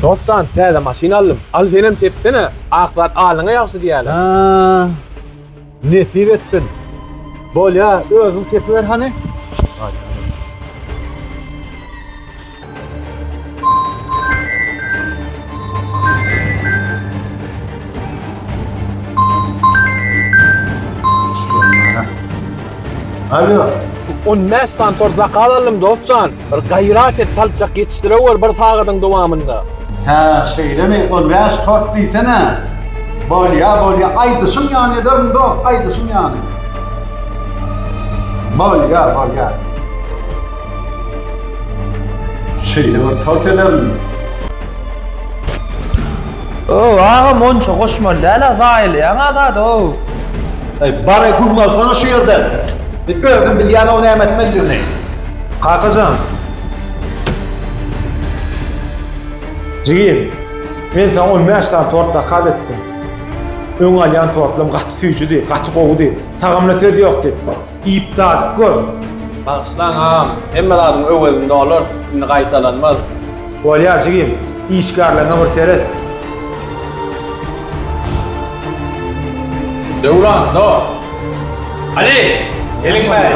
Dostan, täze maşina aldım. Al senem sepsene. Aklat alyňa ýaşy diýäler. Ha, nesip etsin. Bol ya, özün sepiver hani. Alo. 15 santor zakal aldım dostcan. Bir gayrat et çalçak yetiştirewer bir sagadyň dowamında. Ha, söyleme, ol veş tort diysene. Bol ya, aydışım yani ederim dost, aydışım yani. Bol ya. Söyleme, tort edelim. Ağam on çok hoşma lala zahil yana da o. Bari gülmez sana şu yerden. Gördüm bil yani onu emetmelidir ne? Kalkacağım. Cigim, ben sana 15 tane tort zakat ettim. Ön alyan tortlam katı süyücü değil, katı kovu değil. Tağımla söz yok dedi. İptadık gör. Bağışlan ağam. Emmeladyň öwezinde olur. Indi gaýtalanmaz. Ol ya cigim, işgarlarına bir seyret. Döwran, dost. Ali, gelin be.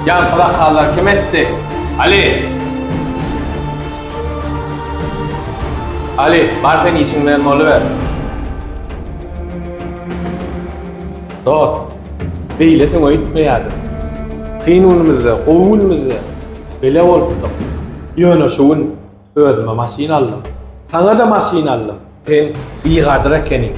Yan fırakallar kim etti? Ali, bar sen işin bilen oluver. Dost, beýle sen öýtmeýärdi. Kynunymyzda, gowulmyzda bele bolupdyk. Ýöne şuwun özüme maşina aldım. Sana da maşina aldım. Sen bigadyr ekeniň.